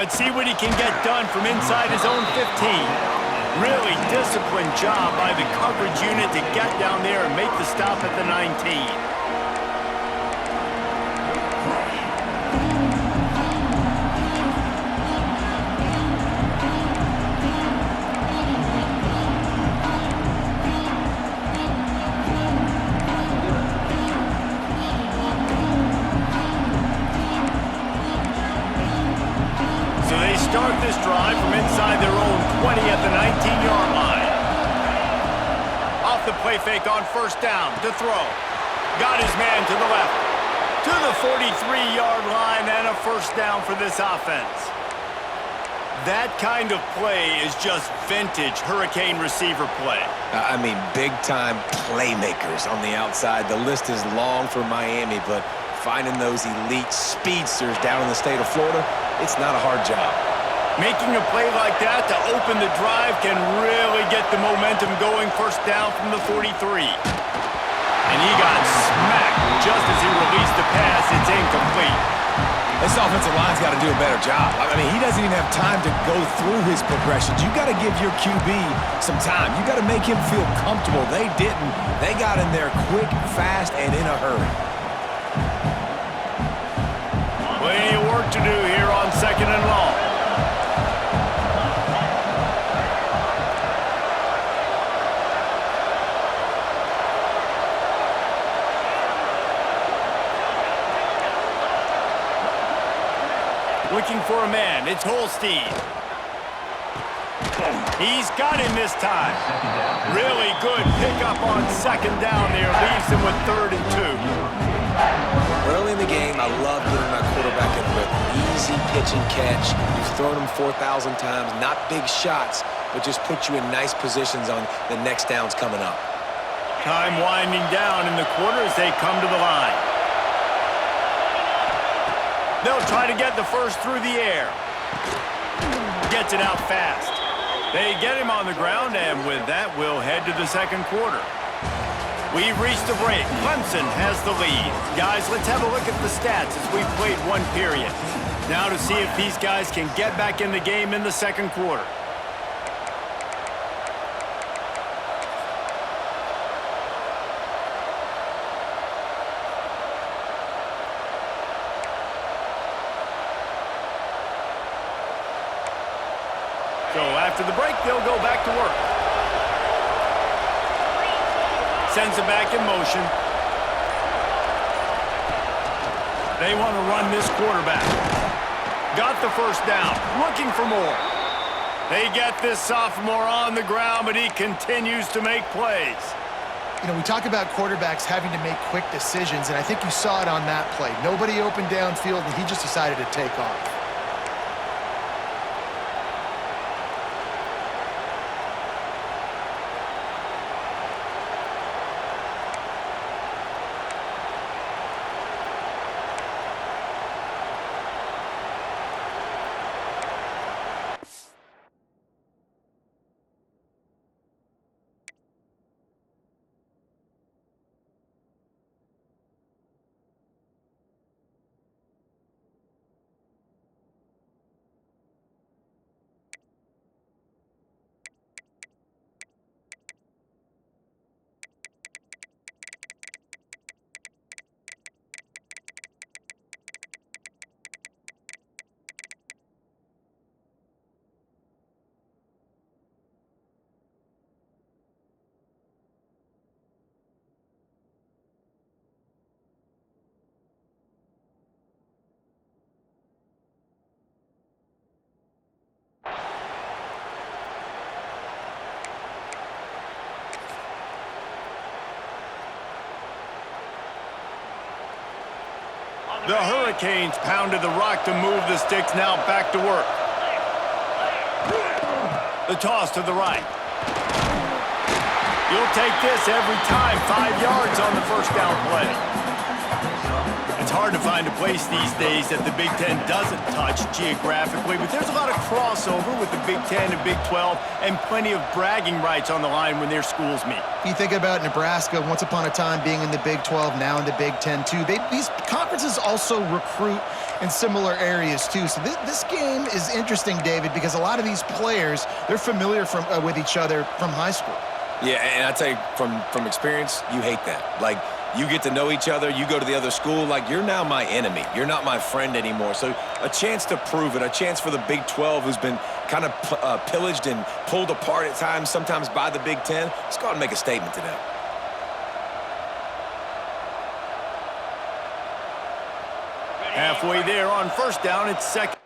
Let's see what he can get done from inside his own 15. Really disciplined job by the coverage unit to get down there and make the stop at the 19. Start this drive from inside their own 20 at the 19-yard line. Off the play fake on first down to throw. Got his man to the left. To the 43-yard line and a first down for this offense. That kind of play is just vintage Hurricane receiver play. I mean, big-time playmakers on the outside. The list is long for Miami, but finding those elite speedsters down in the state of Florida, it's not a hard job. Making a play like that to open the drive can really get the momentum going. First down from the 43. And he got smacked just as he released the pass. It's incomplete. This offensive line's got to do a better job. I mean, he doesn't even have time to go through his progressions. You got to give your QB some time. You got to make him feel comfortable. They didn't. They got in there quick, fast, and in a hurry. Plenty of work to do here on second and long. Looking for a man. It's Holstein. He's got him this time. Really good pickup on second down there. Leaves him with 3rd and 2. Early in the game, I love getting my quarterback in the rhythm. Easy pitch and catch. You've thrown him 4,000 times. Not big shots, but just put you in nice positions on the next downs coming up. Time winding down in the quarter as they come to the line. They'll try to get the first through the air. Gets it out fast. They get him on the ground, and with that, we'll head to the second quarter. We've reached the break. Clemson has the lead. Guys, let's have a look at the stats as we've played one period. Now to see if these guys can get back in the game in the second quarter. So after the break, they'll go back to work. Sends it back in motion. They want to run this quarterback. Got the first down. Looking for more. They get this sophomore on the ground, but he continues to make plays. You know, we talk about quarterbacks having to make quick decisions, and I think you saw it on that play. Nobody opened downfield, and he just decided to take off. The Hurricanes pounded the rock to move the sticks, now back to work. The toss to the right. You'll take this every time. 5 yards on the first down play. It's hard to find a place these days that the Big Ten doesn't touch geographically, but there's a lot of crossover with the Big Ten and Big 12 and plenty of bragging rights on the line when their schools meet. You think about Nebraska once upon a time being in the Big 12, now in the Big 10 too. These conferences also recruit in similar areas too. So this game is interesting, David, because a lot of these players, they're familiar with each other from high school. Yeah, and I tell you, from experience, you hate that. Like, you get to know each other, you go to the other school, like, you're now my enemy. You're not my friend anymore. So a chance to prove it, a chance for the Big 12, who's been kind of pillaged and pulled apart at times, sometimes by the Big 10. Let's go out and make a statement today. Halfway there on first down, it's second.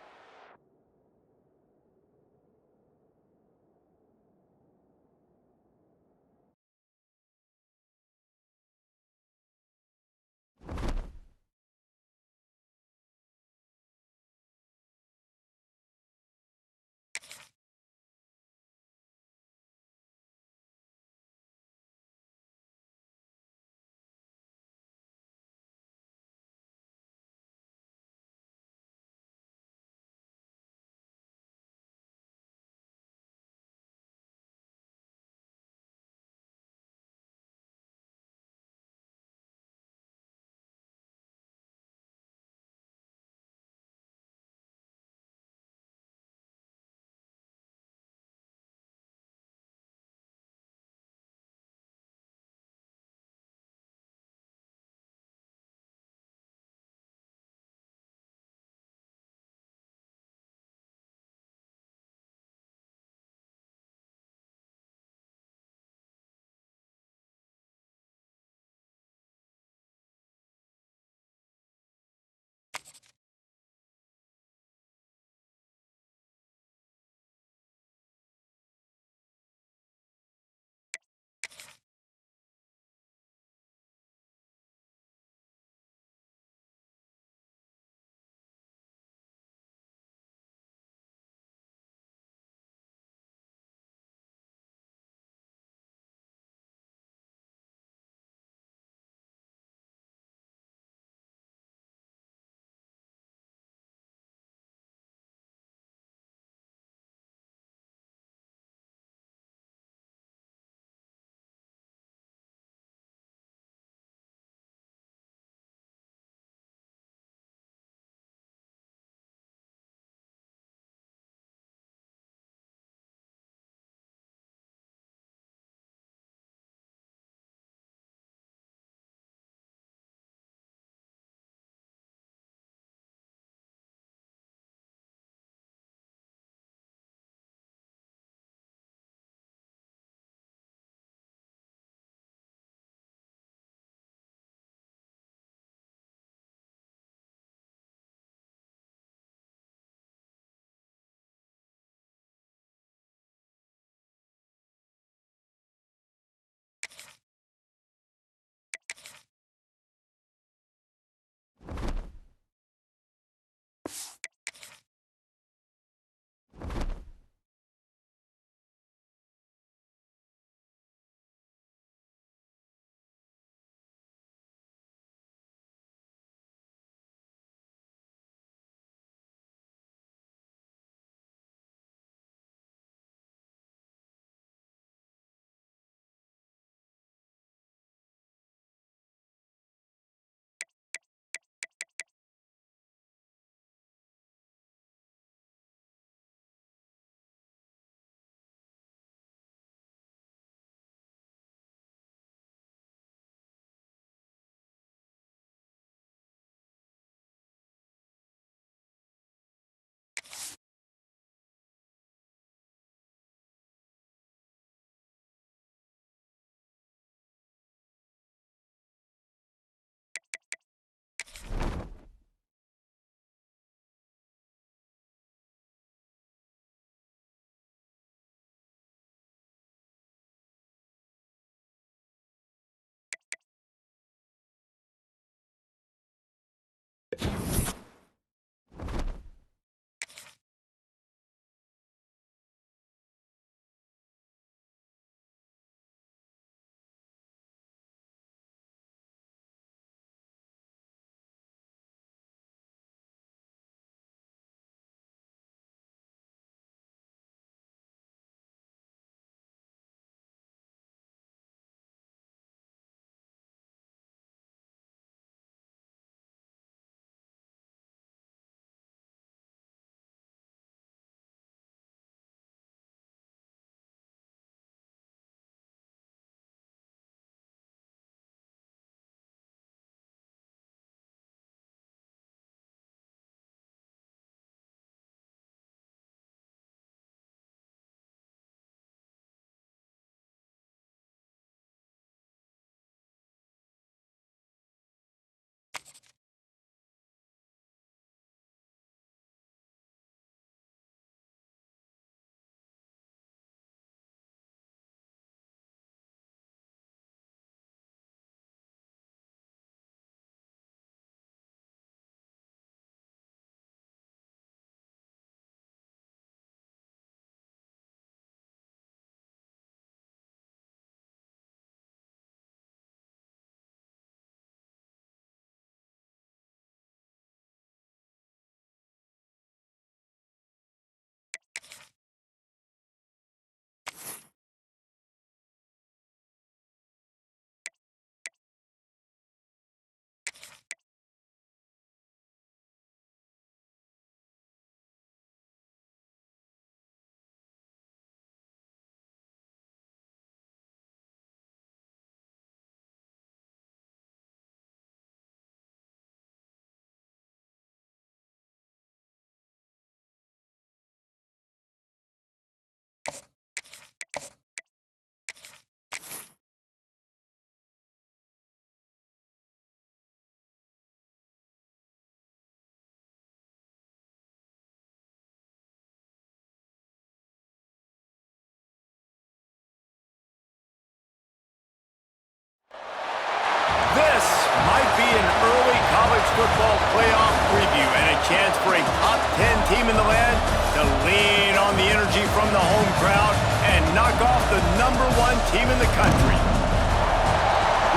playoff preview and a chance for a top 10 team in the land to lean on the energy from the home crowd and knock off the #1 team in the country.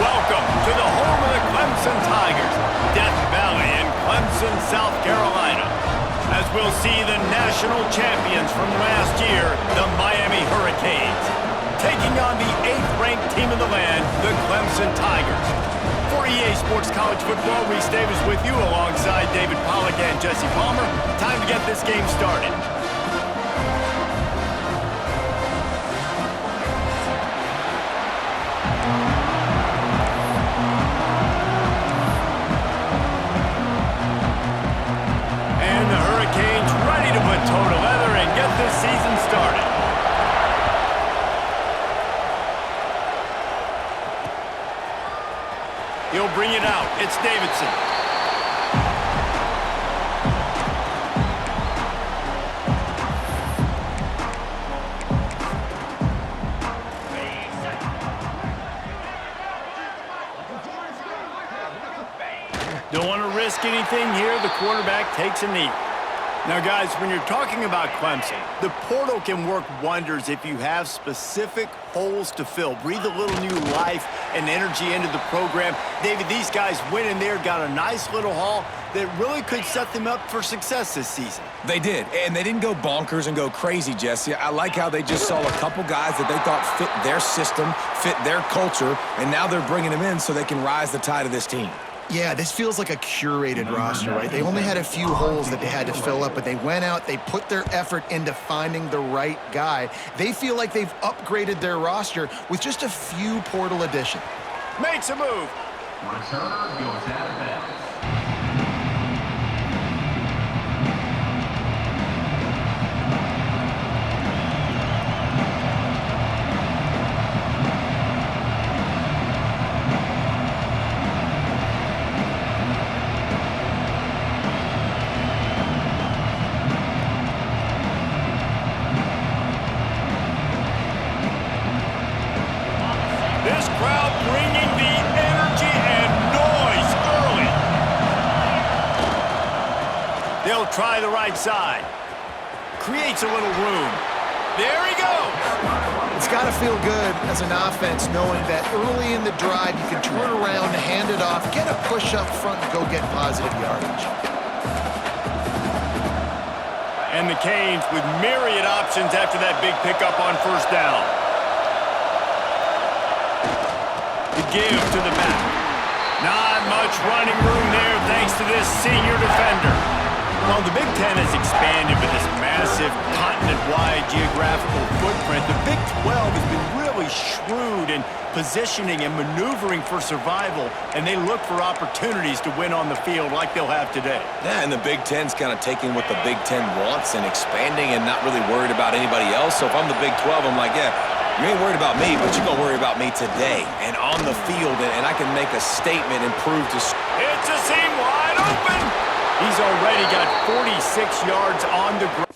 Welcome to the home of the Clemson Tigers, Death Valley in Clemson, South Carolina, as we'll see the national champions from last year, the Miami Hurricanes, taking on the 8th-ranked team in the land, the Clemson Tigers. For EA Sports College Football, Reese Davis with you alongside David Pollack and Jesse Palmer. Time to get this game started. And the Hurricanes ready to put toe to leather and get this season started. He'll bring it out. It's Davidson. Don't want to risk anything here. The quarterback takes a knee. Now, guys, when you're talking about Clemson, the portal can work wonders if you have specific holes to fill. Breathe a little new life and energy into the program. David, these guys went in there, got a nice little haul that really could set them up for success this season. They did, and they didn't go bonkers and go crazy, Jesse. I like how they just saw a couple guys that they thought fit their system, fit their culture, and now they're bringing them in so they can rise the tide of this team. Yeah, this feels like a curated roster, right? They only had a few holes that they had to fill up, but they went out, they put their effort into finding the right guy. They feel like they've upgraded their roster with just a few portal additions. Makes a move. Return goes out of bounds. This crowd bringing the energy and noise early. They'll try the right side. Creates a little room. There he goes. It's got to feel good as an offense knowing that early in the drive you can turn around, hand it off, get a push up front, and go get positive yardage. And the Canes with myriad options after that big pickup on first down. To give to the back. Not much running room there thanks to this senior defender. Well, the Big Ten has expanded with this massive continent-wide geographical footprint. The Big 12 has been really shrewd in positioning and maneuvering for survival, and they look for opportunities to win on the field like they'll have today. Yeah, and the Big Ten's kind of taking what the Big Ten wants and expanding and not really worried about anybody else. So if I'm the Big 12, I'm like, yeah, you ain't worried about me, but you're going to worry about me today and on the field, and I can make a statement and prove to... It's a seam wide open. He's already got 46 yards on the ground.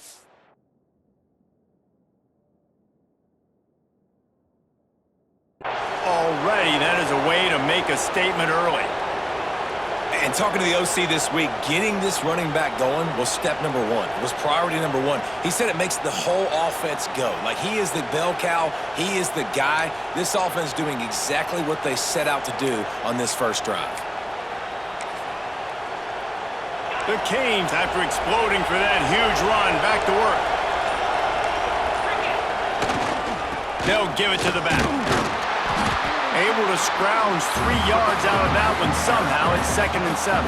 Already, that is a way to make a statement early. And talking to the OC this week, getting this running back going was step number one. It was priority number one. He said it makes the whole offense go. Like, he is the bell cow. He is the guy. This offense doing exactly what they set out to do on this first drive. The Canes, after exploding for that huge run, back to work. They'll give it to the back. Able to scrounge 3 yards out of that one somehow. It's 2nd and 7.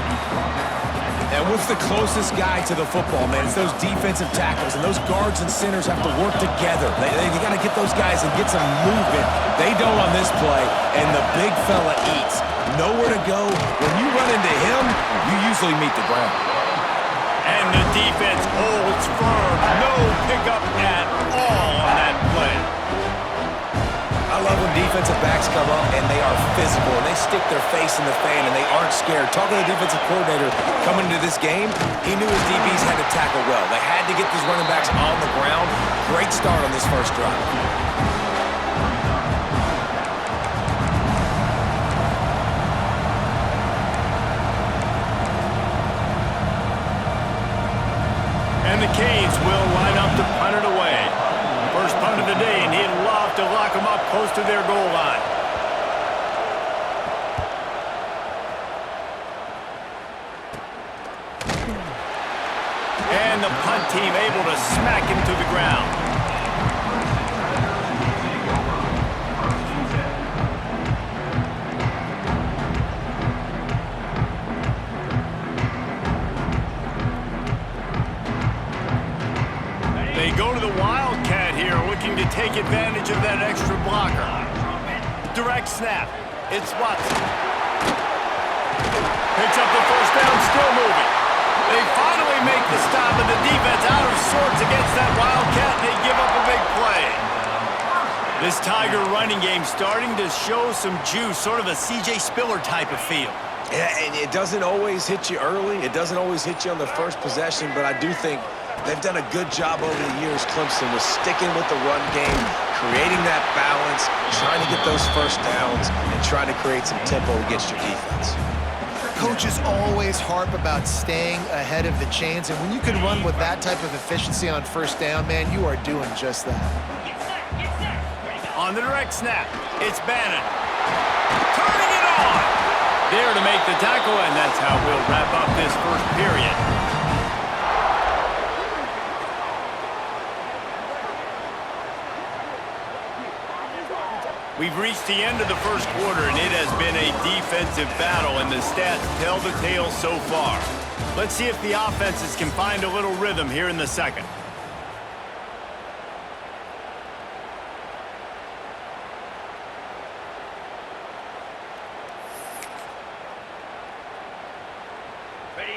And what's the closest guy to the football, man? It's those defensive tackles, and those guards and centers have to work together. They got to get those guys and get some movement. They don't on this play, and the big fella eats. Nowhere to go. When you run into him, you usually meet the ground. And the defense holds firm. No pickup at all on that play. I love when defensive backs come up and they are physical and they stick their face in the fan and they aren't scared. Talking to the defensive coordinator coming into this game, he knew his DBs had to tackle well. They had to get these running backs on the ground. Great start on this first drive. the Canes will line up to punt it away. First punt of the day, and he'd love to lock them up close to their goal line. And the punt team able to smack him to the ground. They go to the Wildcat here, looking to take advantage of that extra blocker. Direct snap. It's Watson. Picks up the first down, still moving. They finally make the stop, and the defense out of sorts against that Wildcat, and they give up a big play. This Tiger running game starting to show some juice, sort of a C.J. Spiller type of feel. Yeah, and it doesn't always hit you early. It doesn't always hit you on the first possession, but I do think they've done a good job over the years, Clemson, with sticking with the run game, creating that balance, trying to get those first downs, and trying to create some tempo against your defense. Coaches always harp about staying ahead of the chains, and when you can run with that type of efficiency on first down, man, you are doing just that. On the direct snap, it's Bannon. Turning it on! There to make the tackle, and that's how we'll wrap up this first period. We've reached the end of the first quarter, and it has been a defensive battle, and the stats tell the tale so far. Let's see if the offenses can find a little rhythm here in the second.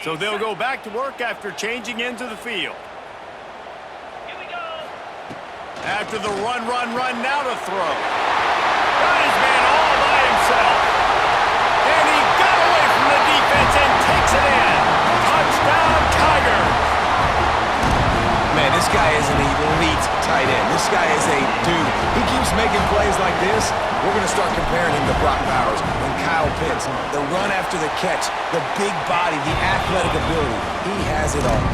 So they'll go back to work after changing into the field. After the run, now to throw. Got his man all by himself. And he got away from the defense and takes it in. Touchdown, Tigers. Man, this guy is an elite tight end. This guy is a dude. He keeps making plays like this. We're going to start comparing him to Brock Bowers and Kyle Pitts. The run after the catch, the big body, the athletic ability. He has it all.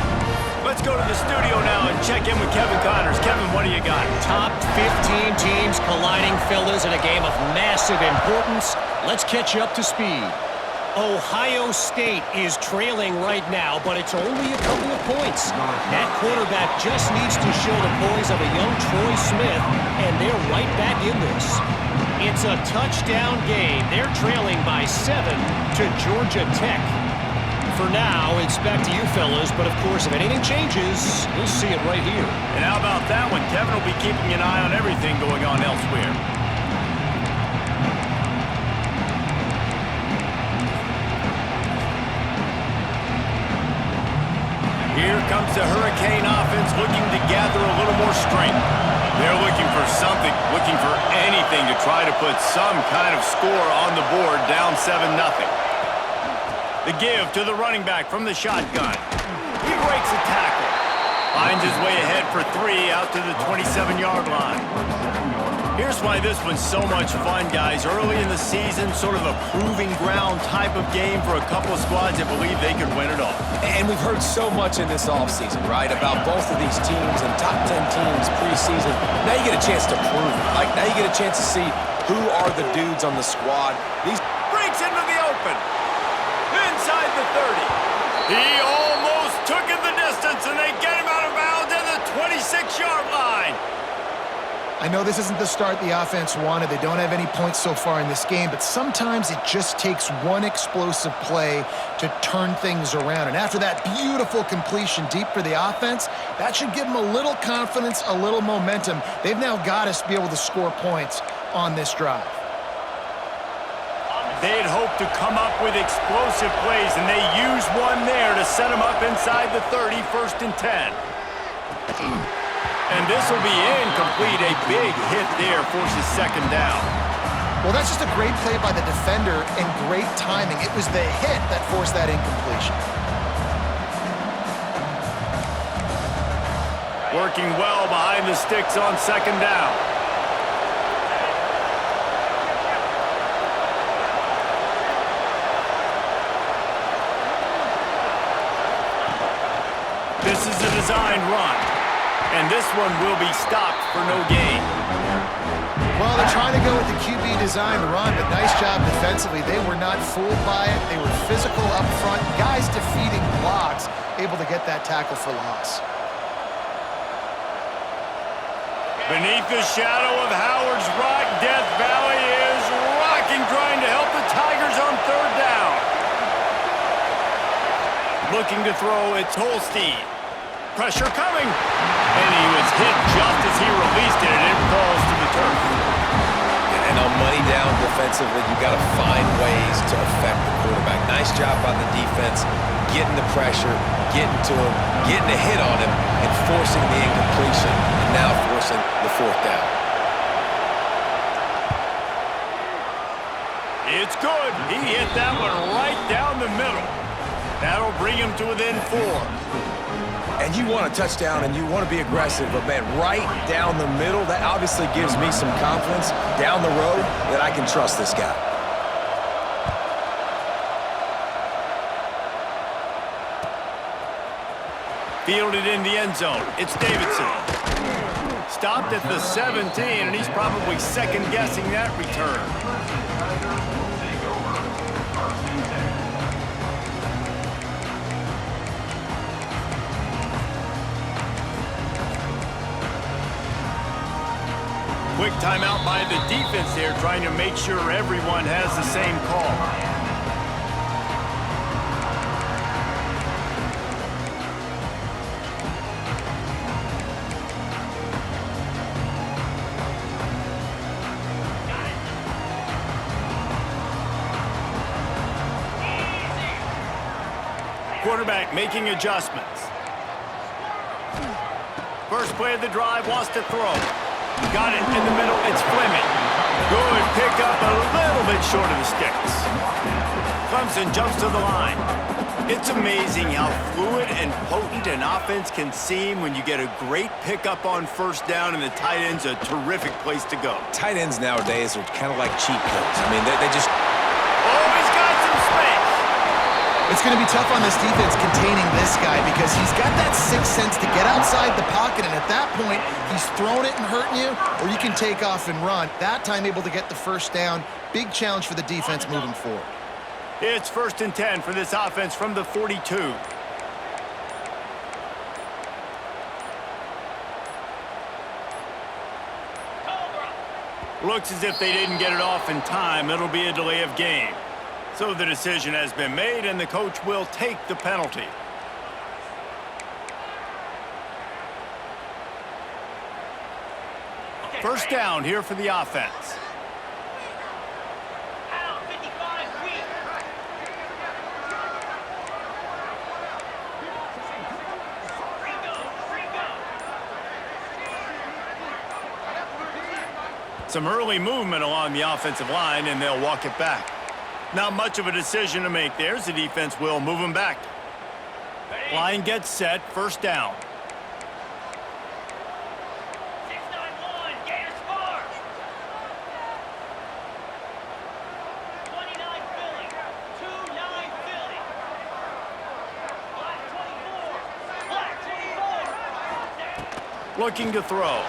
Let's go to the studio now and check in with Kevin Connors. Kevin, what do you got? Top 15 teams colliding, fellas, in a game of massive importance. Let's catch you up to speed. Ohio State is trailing right now, but it's only a couple of points. That quarterback just needs to show the poise of a young Troy Smith, and they're right back in this. It's a touchdown game. They're trailing by 7 to Georgia Tech. For now, it's back to you fellas, but of course, if anything changes, we'll see it right here. And how about that one? Kevin will be keeping an eye on everything going on elsewhere. Here comes the Hurricane offense looking to gather a little more strength. They're looking for something, looking for anything to try to put some kind of score on the board, down 7-0. The give to the running back from the shotgun. He breaks a tackle. Finds his way ahead for 3 out to the 27-yard line. Here's why this one's so much fun, guys. Early in the season, sort of a proving ground type of game for a couple of squads that believe they could win it all. And we've heard so much in this offseason, right, about both of these teams and top 10 teams preseason. Now you get a chance to prove it. Like, now you get a chance to see who are the dudes on the squad. These breaks into the open. Inside the 30. He almost took it the distance, and they get him out of bounds at the 26-yard line. I know this isn't the start the offense wanted. They don't have any points so far in this game, but sometimes it just takes one explosive play to turn things around. And after that beautiful completion deep for the offense, that should give them a little confidence, a little momentum. They've now got us to be able to score points on this drive. They'd hoped to come up with explosive plays, and they used one there to set them up inside the 30, 1st and 10. And this will be incomplete. A big hit there forces 2nd down. Well, that's just a great play by the defender and great timing. It was the hit that forced that incompletion. Working well behind the sticks on 2nd down. This is a designed run, and this one will be stopped for no gain. Well, they're trying to go with the QB design run, but nice job defensively. They were not fooled by it. They were physical up front. Guys defeating blocks, able to get that tackle for loss. Beneath the shadow of Howard's Rock, Death Valley is rocking, trying to help the Tigers on third down. Looking to throw, it's Holstein. Pressure coming. And he was hit just as he released it, and it falls to the turf. And on money down defensively, you got to find ways to affect the quarterback. Nice job by the defense, getting the pressure, getting to him, getting a hit on him, and forcing the incompletion, and now forcing the fourth down. It's good. He hit that one right down the middle. That'll bring him to within 4. And you want a touchdown and you want to be aggressive, but man, right down the middle, that obviously gives me some confidence down the road that I can trust this guy. Fielded in the end zone. It's Davidson. Stopped at the 17, and he's probably second-guessing that return. Quick timeout by the defense there, trying to make sure everyone has the same call. Quarterback making adjustments. First play of the drive, wants to throw. Got it in the middle, it's Fleming. Good pickup, a little bit short of the sticks. Clemson jumps to the line. It's amazing how fluid and potent an offense can seem when you get a great pickup on first down, and the tight end's a terrific place to go. Tight ends nowadays are kind of like cheat codes. I mean, they just... Oh, he's got some space. It's going to be tough on this defense containing this guy because he's got that sixth sense to get outside the pocket, and at that point, he's throwing it and hurting you, or you can take off and run. That time able to get the first down. Big challenge for the defense moving forward. It's 1st and 10 for this offense from the 42. Looks as if they didn't get it off in time. It'll be a delay of game. So the decision has been made, and the coach will take the penalty. First down here for the offense. Some early movement along the offensive line, and they'll walk it back. Not much of a decision to make there, as the defense will move him back. Line gets set, first down. 6-9-1, Gator score. 29 Philly, 2-9 Philly. Black 24, Black 24. Looking to throw.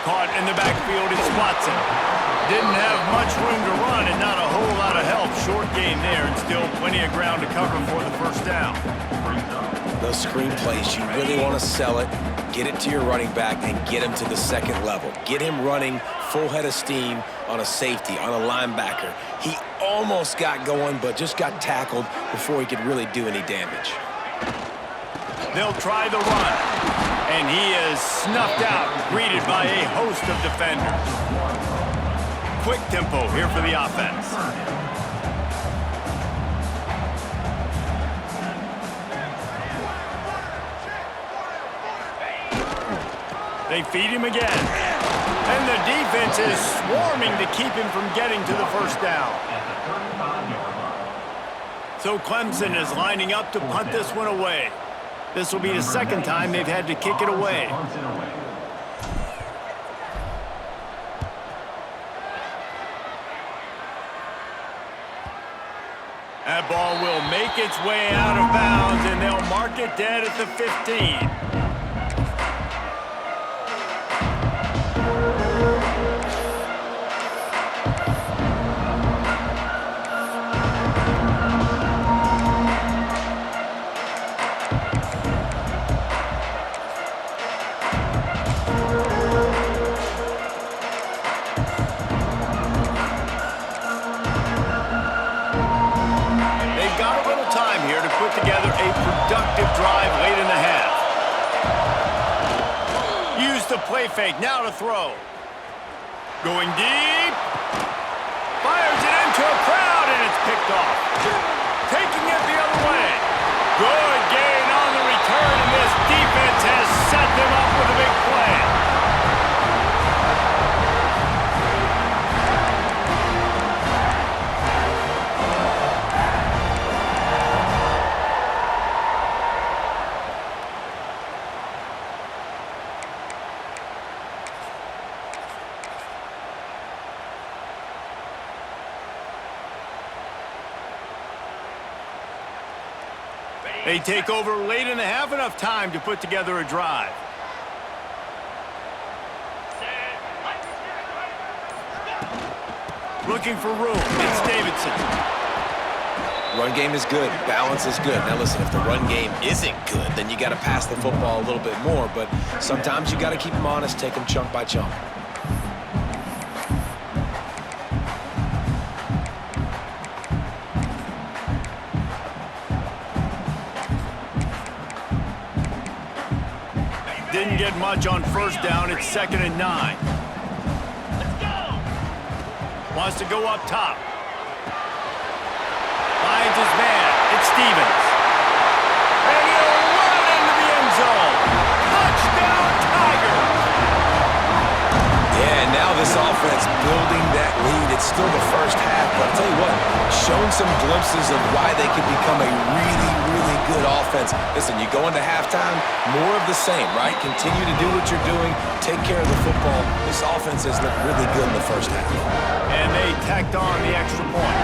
Caught in the backfield, it's Watson. Didn't have much room to run and not a whole lot of help. Short gain there, and still plenty of ground to cover for the first down. Those screen plays, you really want to sell it, get it to your running back, and get him to the second level. Get him running full head of steam on a safety, on a linebacker. He almost got going, but just got tackled before he could really do any damage. They'll try the run, and he is snuffed out, greeted by a host of defenders. Quick tempo here for the offense. They feed him again. And the defense is swarming to keep him from getting to the first down. So Clemson is lining up to punt this one away. This will be the second time they've had to kick it away. That ball will make make its way out of bounds, and they'll mark it dead at the 15. Together a productive drive late in the half. Use the play fake, now to throw. Going deep. Fires it into a crowd, and it's picked off. Taking it the other way. Good gain on the return, and this defense has set them up with a big play. They take over late in the half, enough time to put together a drive. Looking for room, it's Davidson. Run game is good, balance is good. Now listen, if the run game isn't good, then you got to pass the football a little bit more, but sometimes you got to keep them honest, take them chunk by chunk. Didn't get much on first down. It's 2nd and 9. Let's go! Wants to go up top. Finds his man. It's Stevens. And he'll run into the end zone. Touchdown, Tigers! Yeah, and now this offense building that lead. It's still the first half, but I'll tell you what, showing some glimpses of why they could become a really, really good offense. Listen, you go into halftime, more of the same, right? Continue to do what you're doing, take care of the football. This offense has looked really good in the first half. And they tacked on the extra point.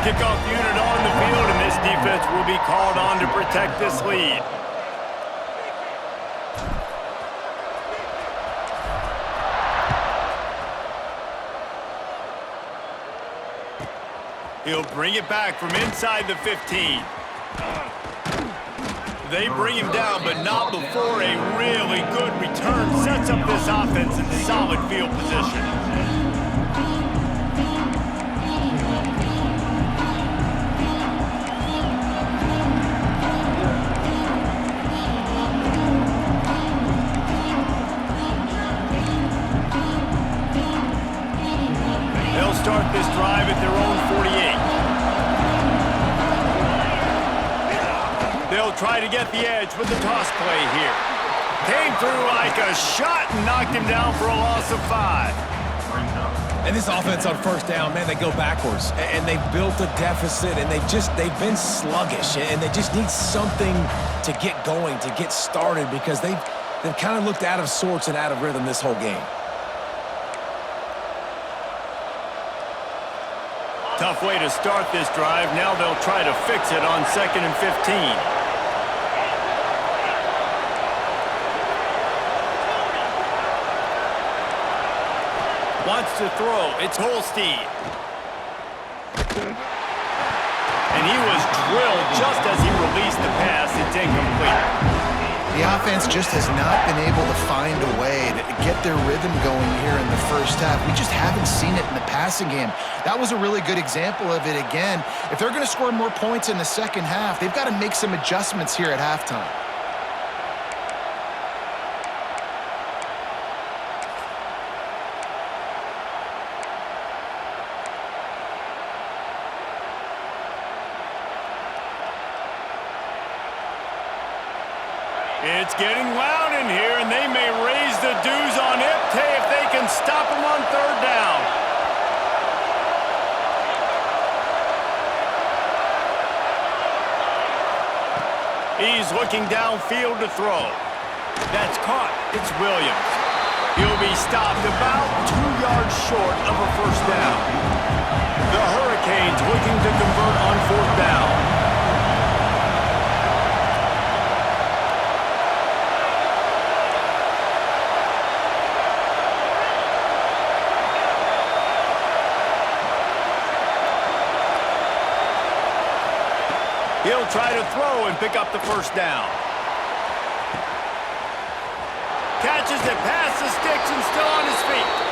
Kickoff unit on the field, and this defense will be called on to protect this lead. He'll bring it back from inside the 15. They bring him down, but not before a really good return sets up this offense in solid field position. They'll start this drive at their own 48. They'll try to get the edge with the toss play here. Came through like a shot and knocked him down for a loss of 5. And this offense on first down, man, they go backwards. And they've built a deficit, and they've been sluggish. And they just need something to get going, to get started, because they've kind of looked out of sorts and out of rhythm this whole game. Tough way to start this drive. Now they'll try to fix it on 2nd and 15. Wants to throw. It's Holstein. And he was drilled just as he released the pass. It's incomplete. The offense just has not been able to find a way to get their rhythm going here in the first half. We just haven't seen it in the passing game. That was a really good example of it again. If they're going to score more points in the second half, they've got to make some adjustments here at halftime. It's getting loud in here, and they may raise the dues on Ipte if they can stop him on 3rd down. He's looking downfield to throw. That's caught. It's Williams. He'll be stopped about 2 yards short of a first down. The Hurricanes looking to convert on 4th down. He'll try to throw and pick up the 1st down. Catches it past the sticks and still on his feet.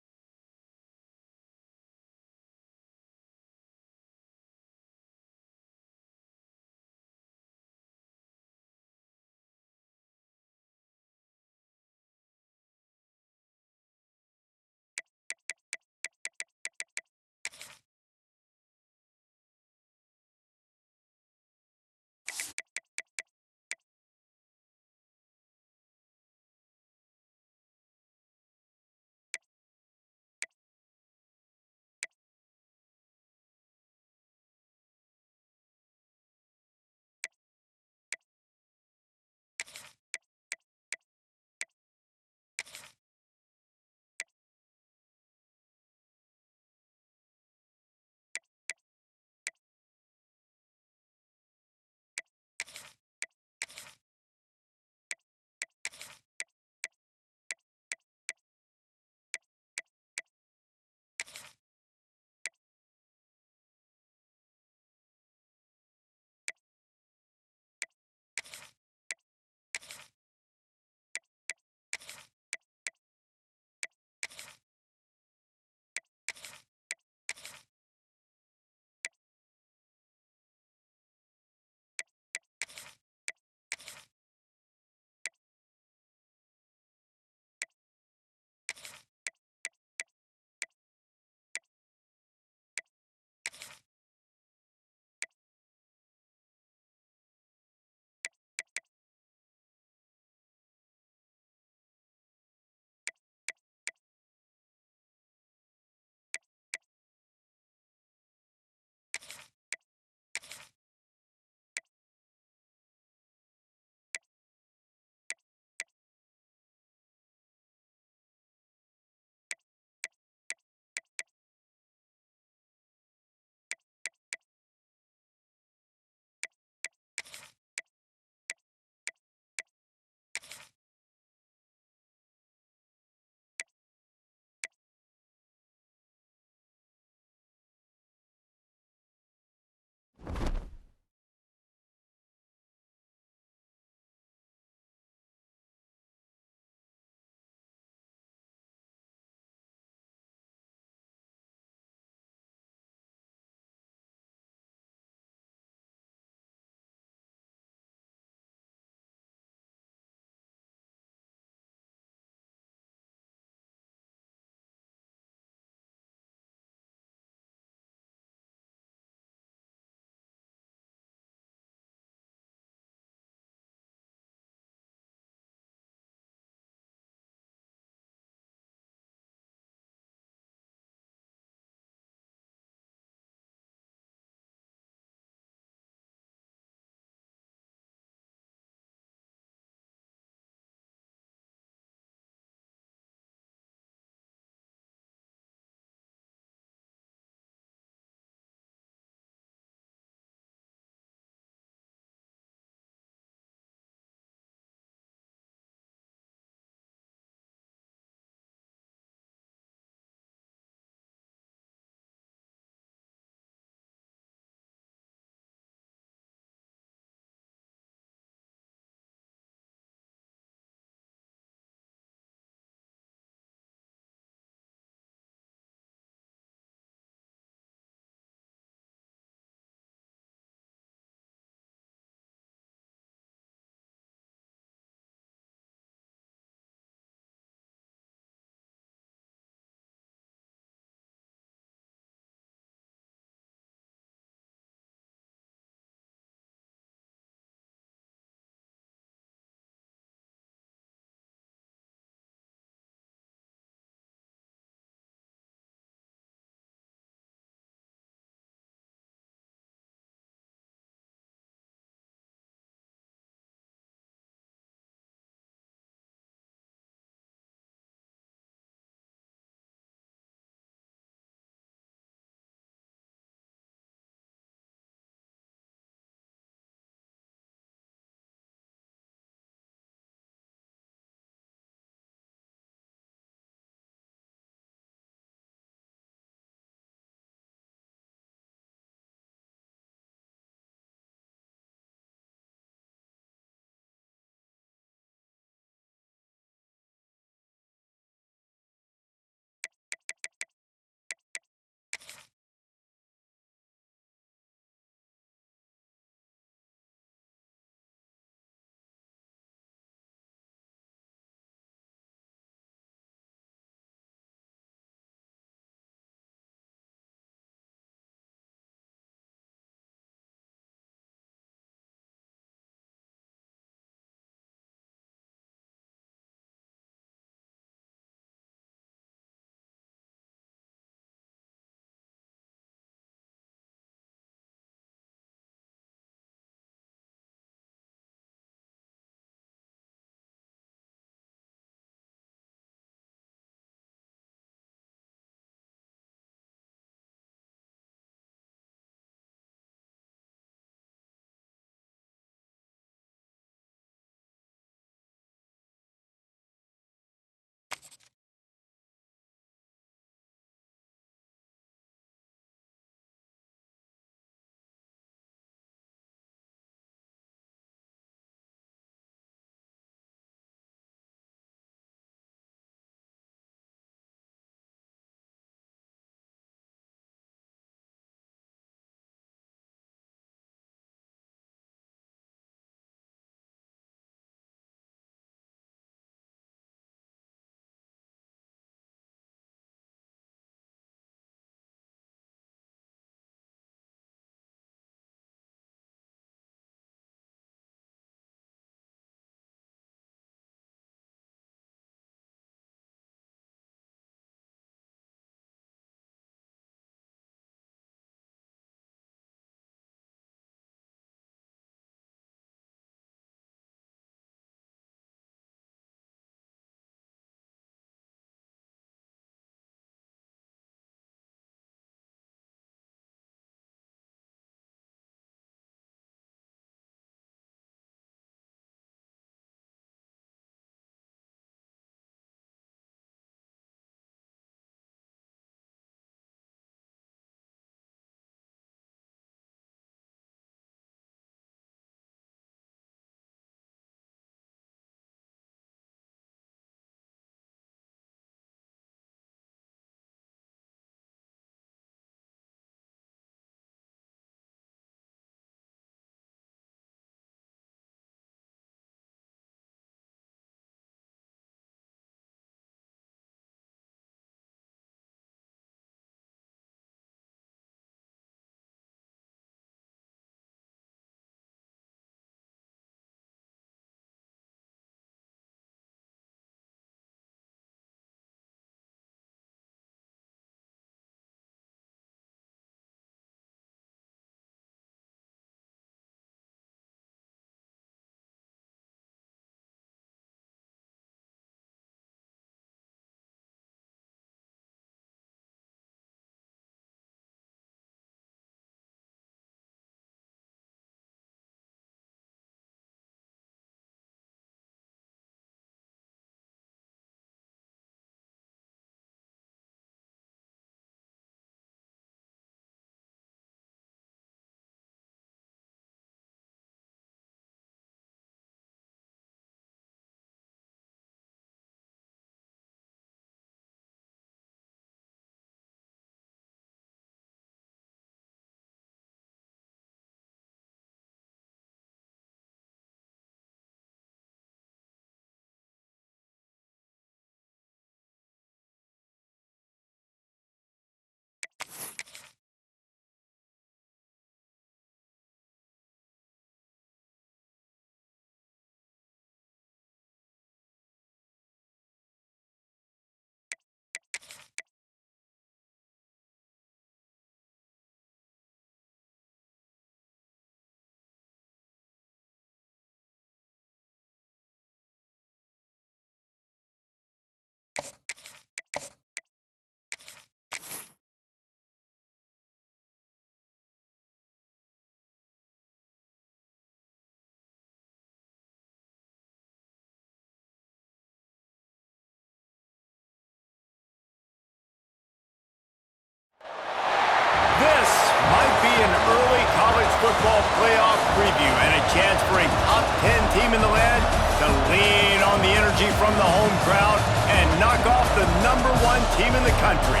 football playoff preview and a chance for a top 10 team in the land to lean on the energy from the home crowd and knock off the #1 team in the country.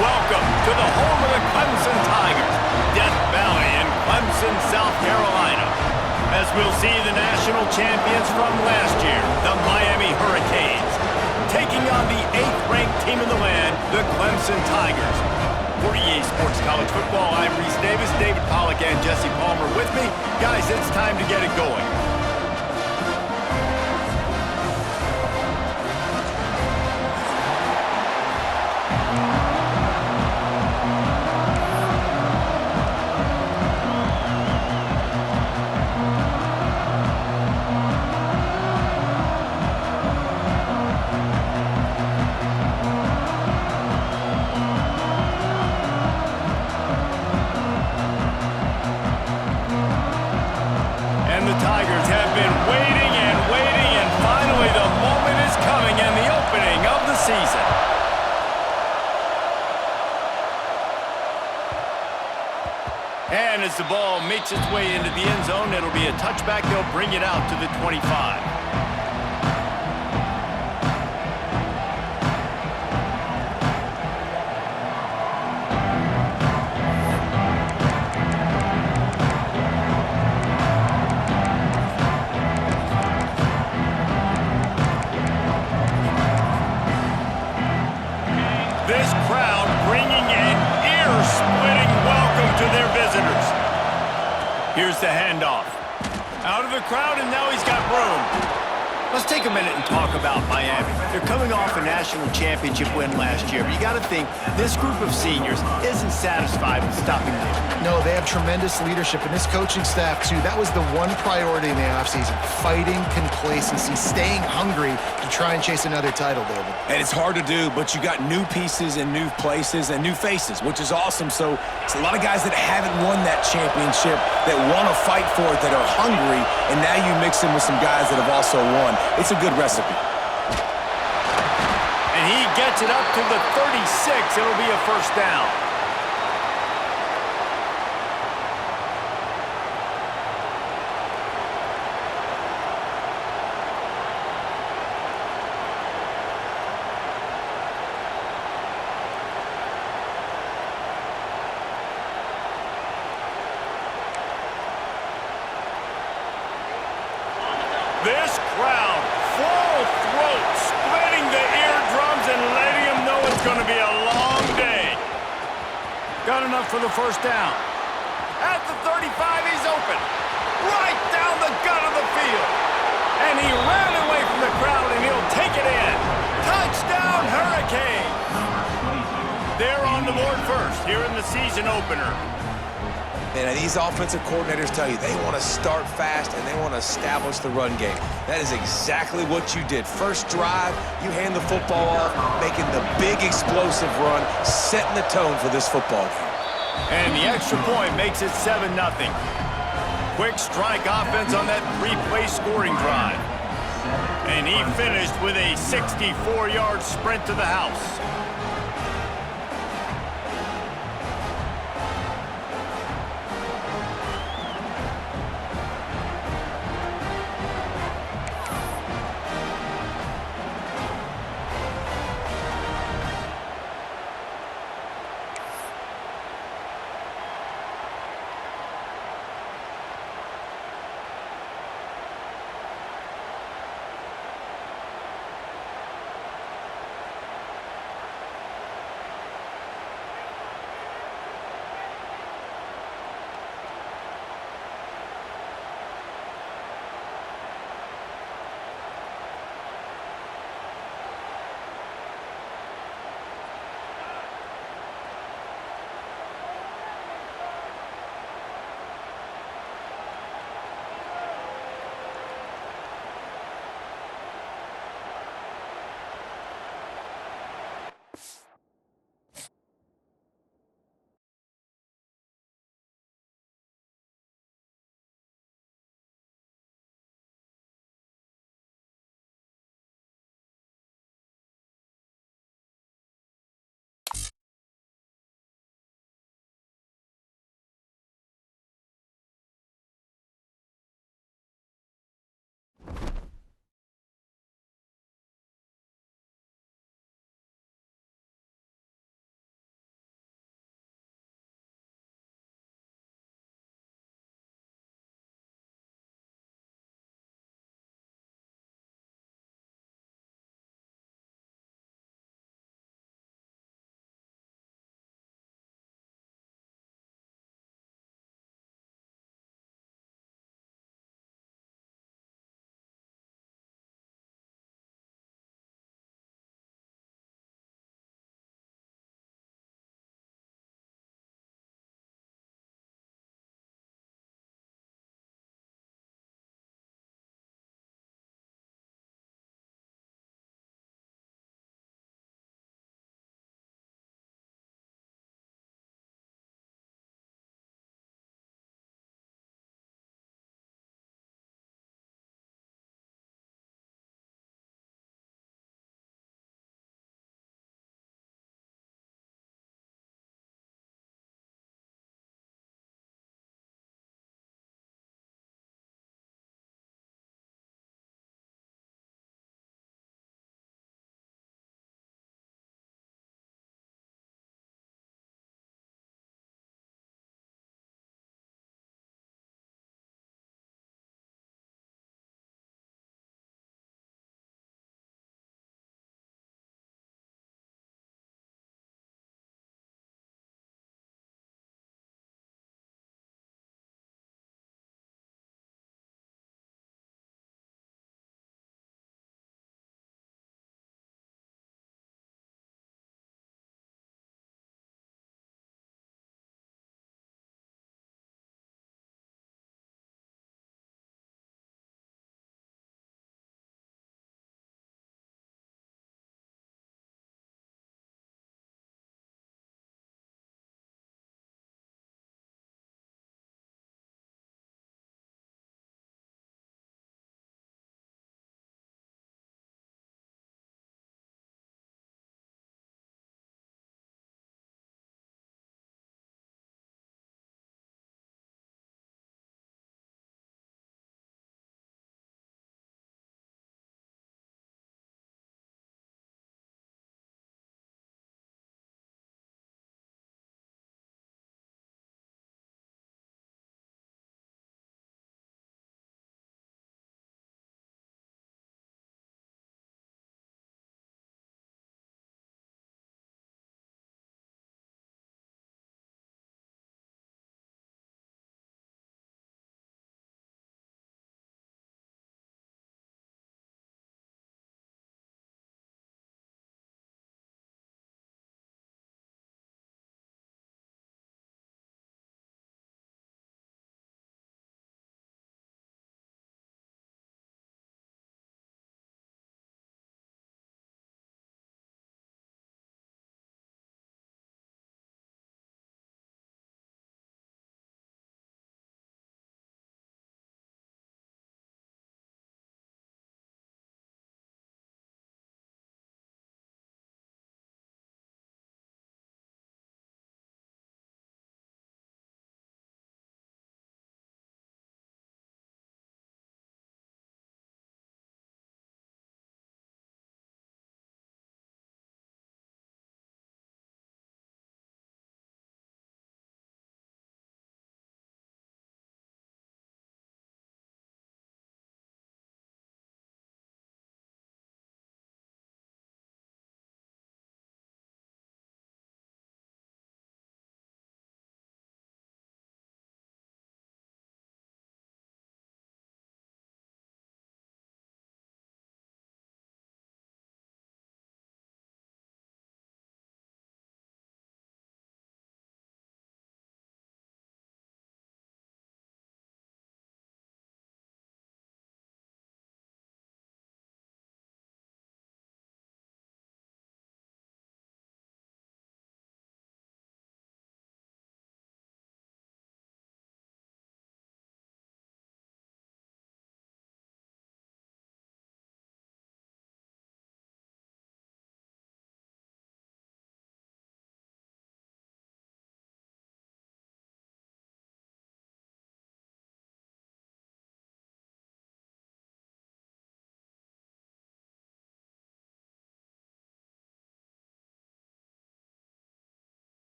Welcome to the home of the Clemson Tigers, Death Valley in Clemson, South Carolina, as we'll see the national champions from last year, the Miami Hurricanes, taking on the 8th-ranked team in the land, the Clemson Tigers. For EA Sports College Football, I'm Reese Davis, David Pollack, and Jesse Palmer with me. Guys, it's time to get it going. And as the ball makes its way into the end zone, it'll be a touchback. They'll bring it out to the 25. This crowd bringing an ear-splitting welcome to their visitors. Here's the handoff. Out of the crowd, and now he's got room. Let's take a minute and talk about Miami. They're coming off a national championship win last year, but you got to think this group of seniors isn't satisfied with stopping there. No, they have tremendous leadership, and this coaching staff, too. That was the one priority in the offseason, fighting complacency, staying hungry to try and chase another title, David. And it's hard to do, but you got new pieces and new places and new faces, which is awesome. So it's a lot of guys that haven't won that championship that want to fight for it, that are hungry, and now you mix them with some guys that have also won. It's a good recipe. And he gets it up to the 36. It'll be a first down. This crowd, full throat, splitting the eardrums and letting them know it's going to be a long day. Got enough for the first down. At the 35, he's open. Right down the gut of the field. And he ran away from the crowd, and he'll take it in. Touchdown, Hurricanes. They're on the board first here in the season opener. And these offensive coordinators tell you they want to start fast and they want to establish the run game. That is exactly what you did. First drive, you hand the football off, making the big explosive run, setting the tone for this football game. And the extra point makes it 7-0. Quick strike offense on that 3-play scoring drive. And he finished with a 64-yard sprint to the house.